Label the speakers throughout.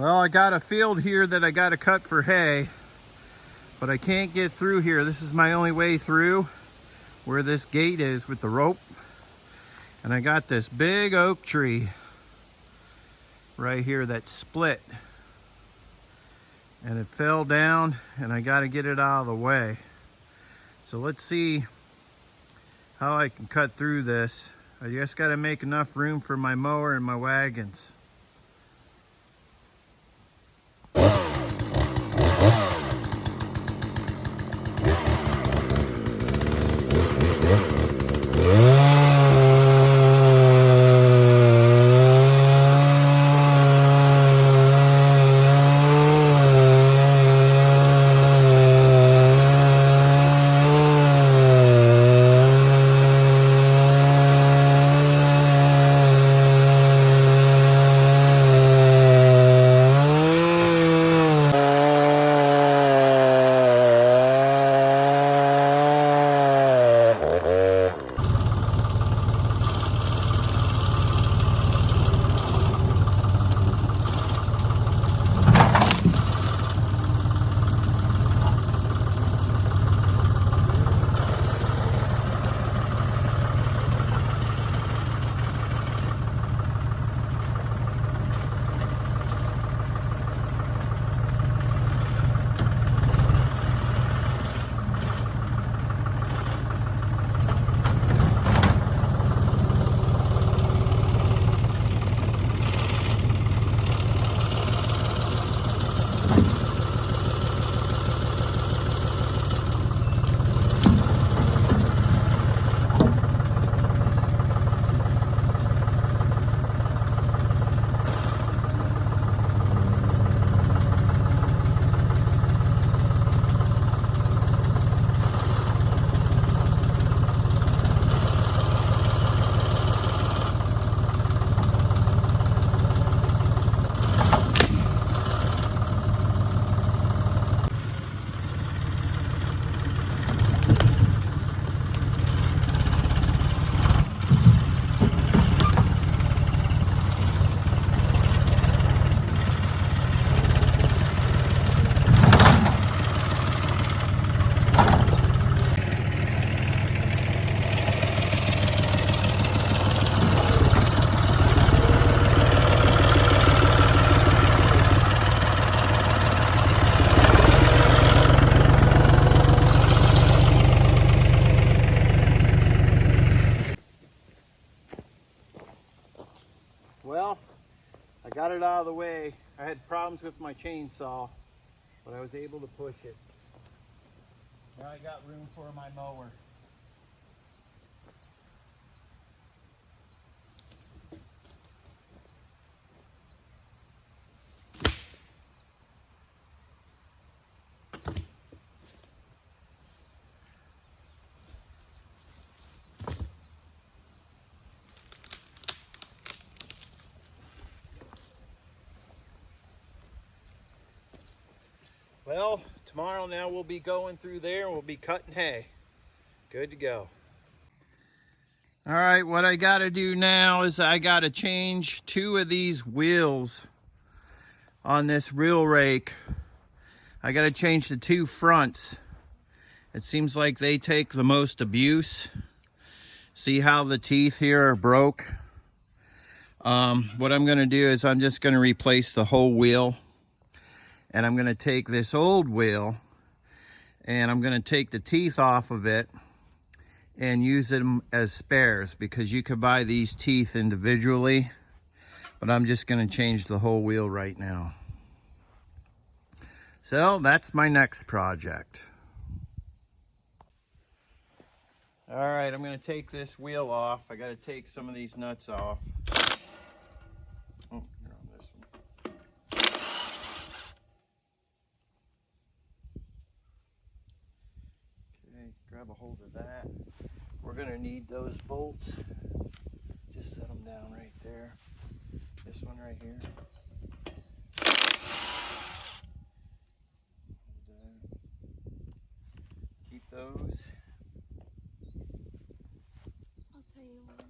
Speaker 1: Well, I got a field here that I got to cut for hay, but I can't get through here. This is my only way through where this gate is with the rope. And I got this big oak tree right here that split. And it fell down and I got to get it out of the way. So let's see how I can cut through this. I just got to make enough room for my mower and my wagons. Well, I got it out of the way. I had problems with my chainsaw, but I was able to push it. Now I got room for my mower. Well, tomorrow now we'll be going through there and we'll be cutting hay. Good to go. All right, what I gotta do now is I gotta change 2 of these wheels on this reel rake. I gotta change the 2 fronts. It seems like they take the most abuse. See how the teeth here are broke? What I'm gonna do is I'm just gonna replace the whole wheel. And I'm gonna take this old wheel and I'm gonna take the teeth off of it and use them as spares, because you could buy these teeth individually, but I'm just gonna change the whole wheel right now. So that's my next project. All right, I'm gonna take this wheel off. I gotta take some of these nuts off. Oh, you're on this one. Okay, grab a hold of that. We're gonna need those bolts. Just set them down right there. This one right here. Keep those.
Speaker 2: I'll tell you when.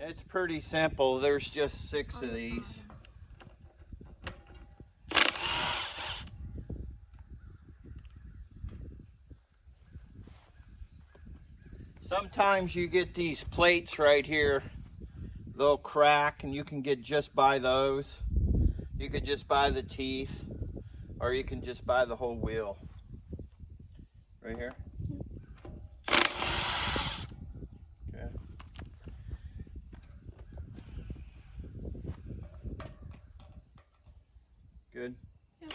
Speaker 1: It's pretty simple. There's just 6 of these. Sometimes you get these plates right here, they'll crack, and you can get just by those. You could just buy the teeth, or you can just buy the whole wheel. Right here. Okay. Good.
Speaker 2: Yep.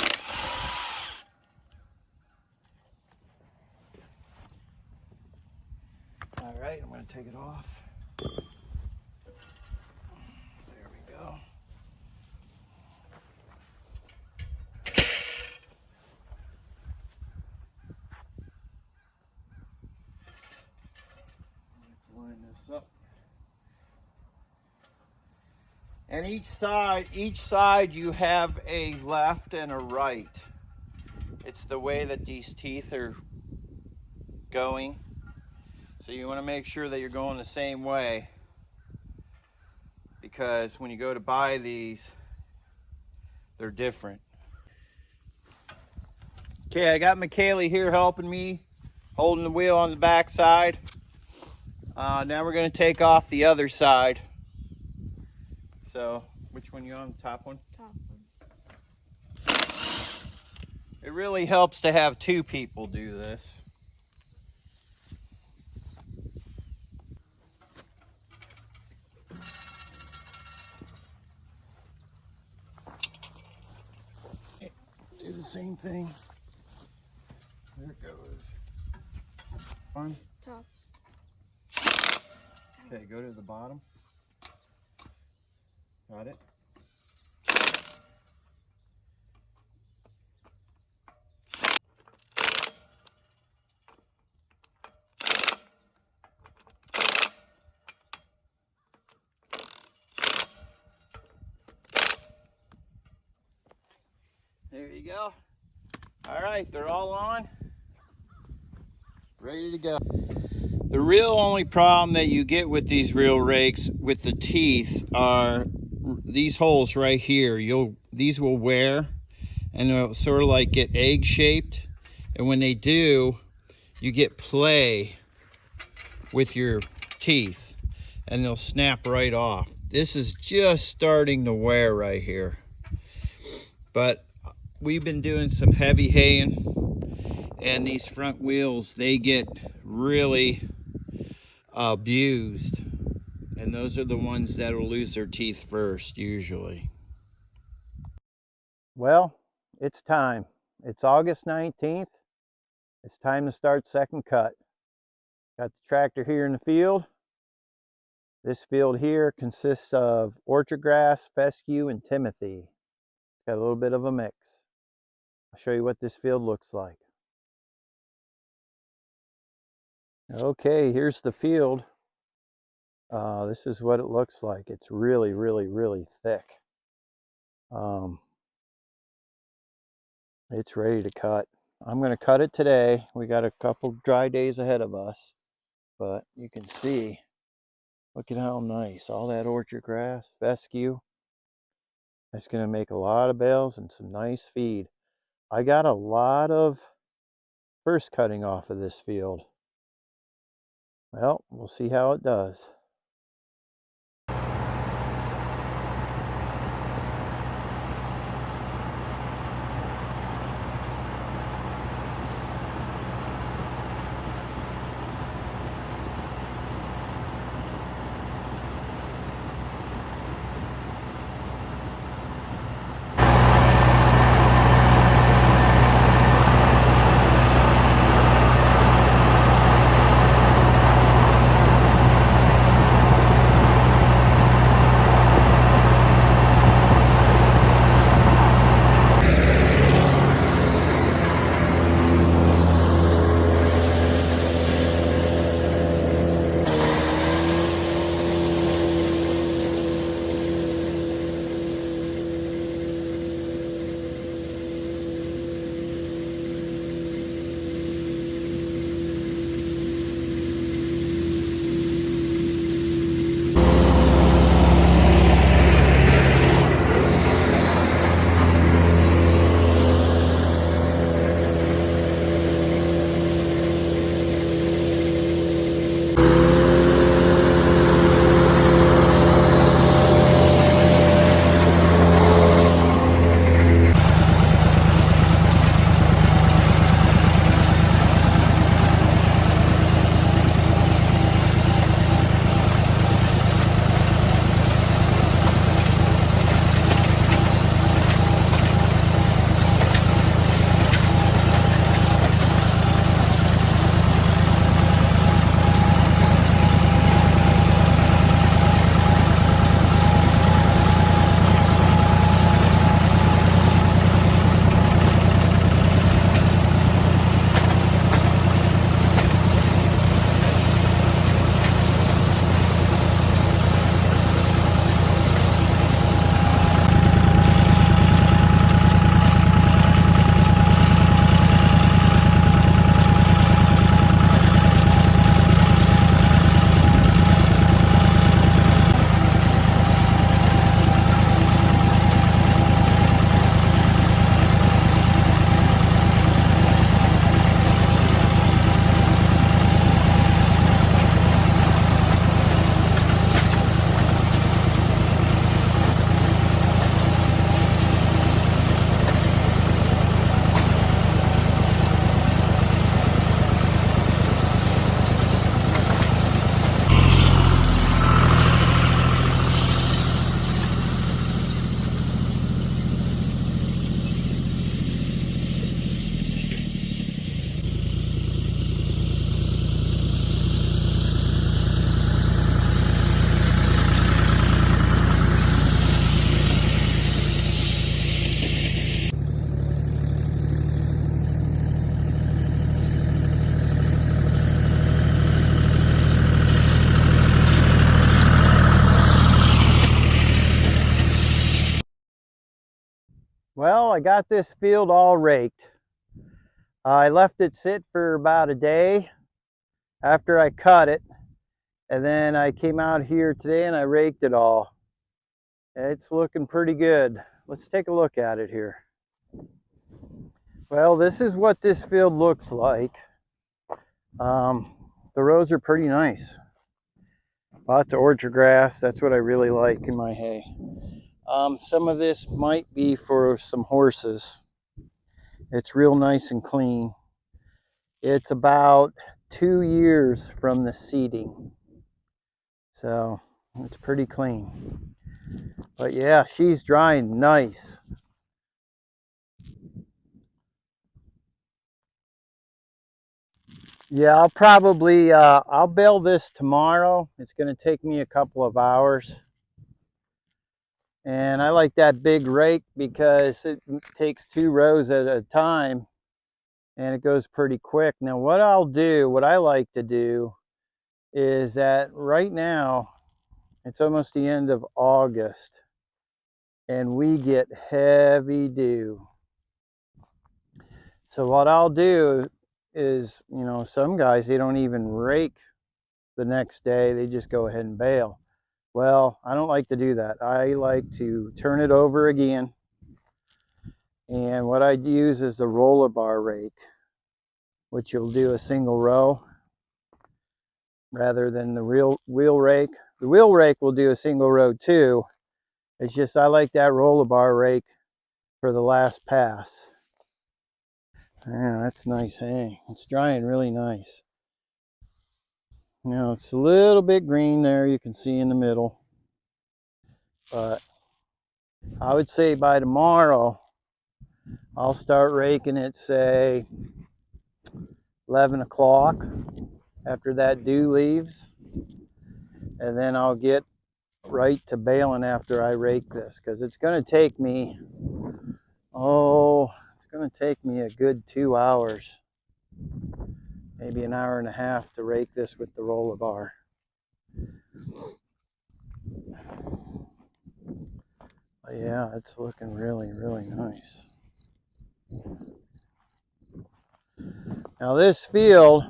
Speaker 1: All right, I'm going to take it off. There we go. Line this up. And each side you have a left and a right. It's the way that these teeth are going. So you want to make sure that you're going the same way, because when you go to buy these, they're different. Okay, I got McKaylee here helping me, holding the wheel on the back side. Now we're going to take off the other side. So, which one you on, the top one?
Speaker 2: Top one.
Speaker 1: It really helps to have 2 people do this. Do the same thing. There it goes. Fun.
Speaker 2: Top.
Speaker 1: Okay, go to the bottom. Got it. There you go. All right, they're all on. Ready to go. The real only problem that you get with these reel rakes with the teeth are these holes right here. These will wear and they'll sort of like get egg shaped. And when they do, you get play with your teeth and they'll snap right off. This is just starting to wear right here. But we've been doing some heavy haying, and these front wheels, they get really abused, and those are the ones that will lose their teeth first usually. Well, it's time. It's August 19th. It's time to start second cut. Got the tractor here in the field. This field here consists of orchard grass, fescue, and timothy. Got a little bit of a mix. I'll show you what this field looks like. Okay, here's the field. This is what it looks like. It's really, really, really thick. It's ready to cut. I'm going to cut it today. We got a couple dry days ahead of us, but you can see, look at how nice. All that orchard grass, fescue. It's going to make a lot of bales and some nice feed. I got a lot of first cutting off of this field. Well, we'll see how it does. Well, I got this field all raked. I left it sit for about a day after I cut it, and then I came out here today and I raked it all. It's looking pretty good. Let's take a look at it here. Well, this is what this field looks like. The rows are pretty nice. Lots of orchard grass. That's what I really like in my hay. Some of this might be for some horses. It's real nice and clean. It's about 2 years from the seeding, so it's pretty clean. But yeah, she's drying nice. Yeah, I'll probably I'll bale this tomorrow. It's going to take me a couple of hours. And I like that big rake because it takes 2 rows at a time and it goes pretty quick. Now what I like to do is that right now it's almost the end of August and we get heavy dew. So what I'll do is, some guys, they don't even rake the next day. They just go ahead and bale. Well, I don't like to do that. I like to turn it over again. And what I use is the roller bar rake, which you'll do a single row rather than the wheel rake. The wheel rake will do a single row too. It's just I like that roller bar rake for the last pass. Yeah, that's nice hay. It's drying really nice. Now it's a little bit green there, you can see in the middle. But I would say by tomorrow, I'll start raking it, say, 11 o'clock after that dew leaves. And then I'll get right to baling after I rake this, because it's going to take me, a good 2 hours, maybe an hour and a half to rake this with the roller bar. But yeah, it's looking really, really nice. Now this field,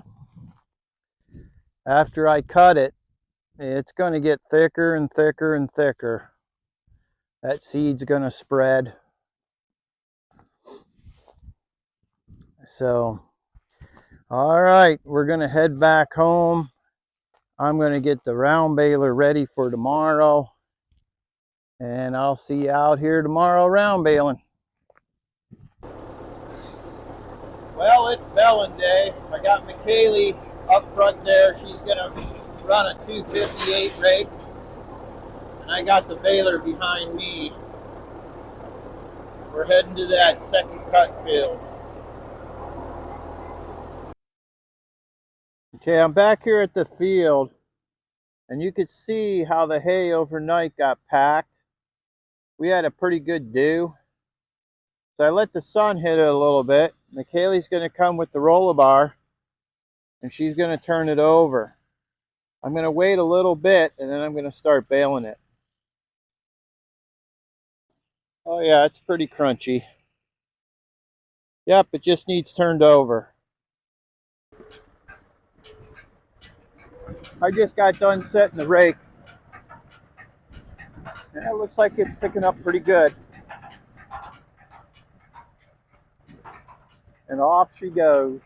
Speaker 1: after I cut it, it's going to get thicker and thicker and thicker. That seed's going to spread. So, all right, we're going to head back home. I'm going to get the round baler ready for tomorrow. And I'll see you out here tomorrow round baling. Well, it's belling day. I got McKaylee up front there. She's going to run a 258 rake. And I got the baler behind me. We're heading to that second cut field. Okay, I'm back here at the field, and you could see how the hay overnight got packed. We had a pretty good dew. So I let the sun hit it a little bit. McKaylee's going to come with the roller bar, and she's going to turn it over. I'm going to wait a little bit, and then I'm going to start baling it. Oh yeah, it's pretty crunchy. Yep, it just needs turned over. I just got done setting the rake. And it looks like it's picking up pretty good. And off she goes.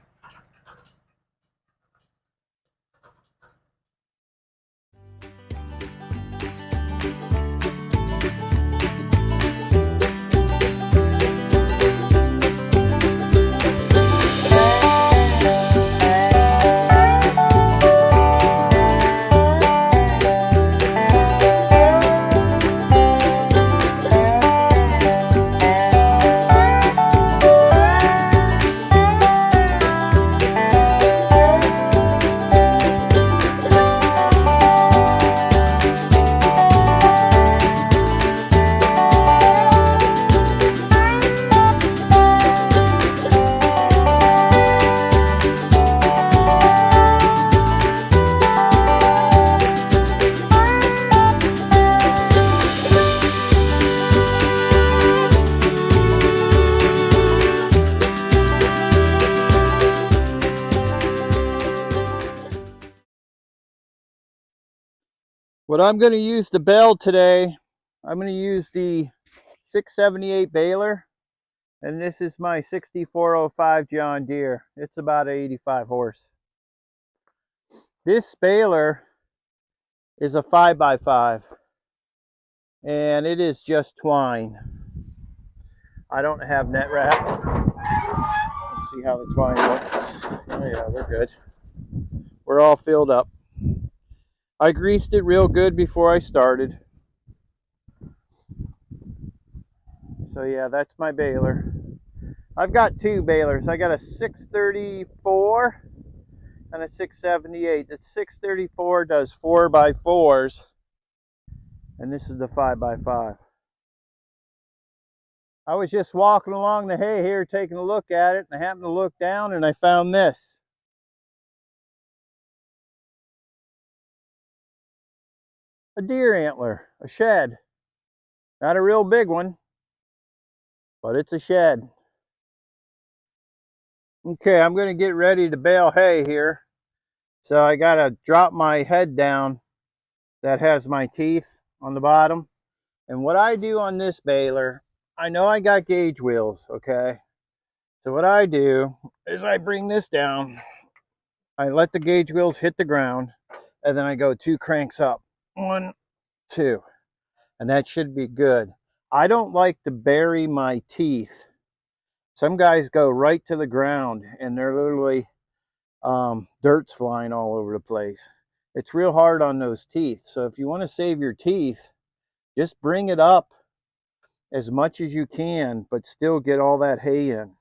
Speaker 1: What I'm going to use to bale today, I'm going to use the 678 baler, and this is my 6405 John Deere. It's about 85 horse. This baler is a 5x5, and it is just twine. I don't have net wrap. Let's see how the twine looks. Oh yeah, we're good. We're all filled up. I greased it real good before I started. So yeah, that's my baler. I've got two balers. I got a 634 and a 678. The 634 does 4x4s, and this is the 5x5. I was just walking along the hay here taking a look at it, and I happened to look down and I found this. A deer antler, a shed. Not a real big one, but it's a shed. Okay, I'm going to get ready to bale hay here. So I got to drop my head down that has my teeth on the bottom. And what I do on this baler, I know I got gauge wheels, okay? So what I do is I bring this down, I let the gauge wheels hit the ground, and then I go 2 cranks up. 1, 2. And that should be good. I don't like to bury my teeth. Some guys go right to the ground and they're literally dirt's flying all over the place. It's real hard on those teeth. So if you want to save your teeth, just bring it up as much as you can, but still get all that hay in.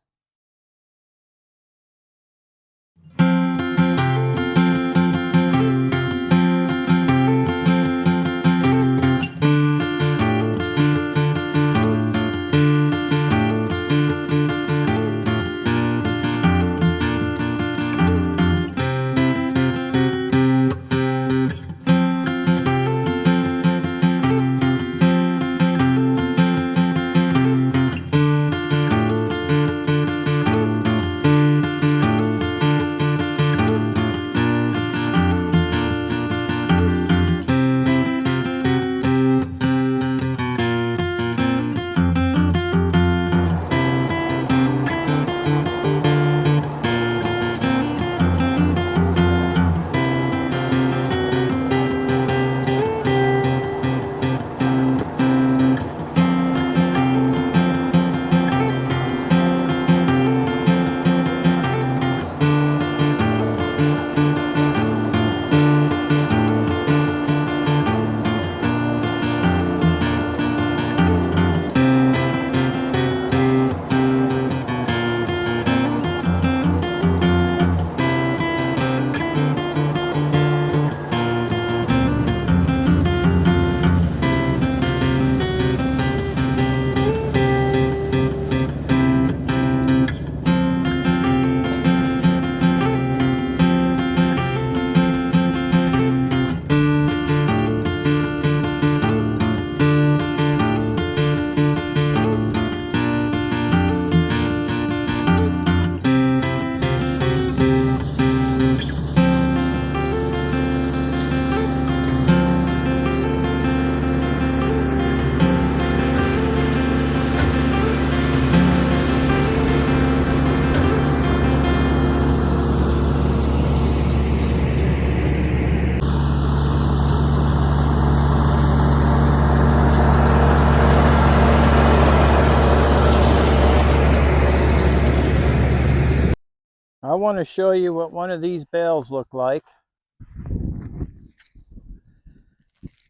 Speaker 1: I want to show you what one of these bales look like.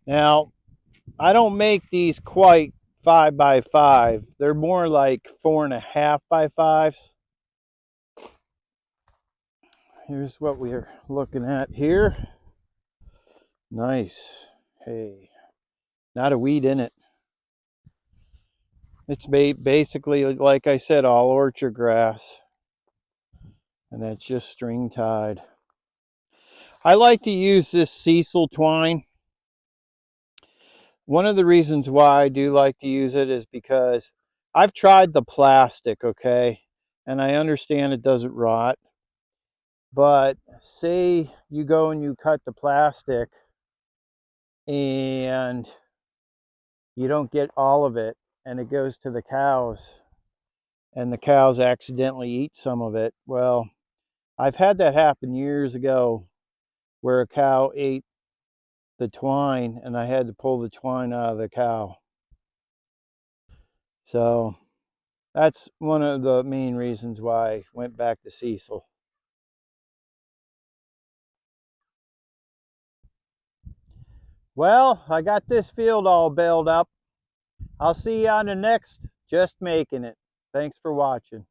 Speaker 1: Now, I don't make these quite 5x5. They're more like 4.5x5s. Here's what we're looking at here. Nice. Hey, not a weed in it. It's basically, like I said, all orchard grass. And that's just string tied. I like to use this Cecil twine. One of the reasons why I do like to use it is because I've tried the plastic, okay? And I understand it doesn't rot. But say you go and you cut the plastic and you don't get all of it, and it goes to the cows, and the cows accidentally eat some of it. Well, I've had that happen years ago where a cow ate the twine and I had to pull the twine out of the cow. So that's one of the main reasons why I went back to Cecil. Well, I got this field all baled up. I'll see you on the next Just Making It. Thanks for watching.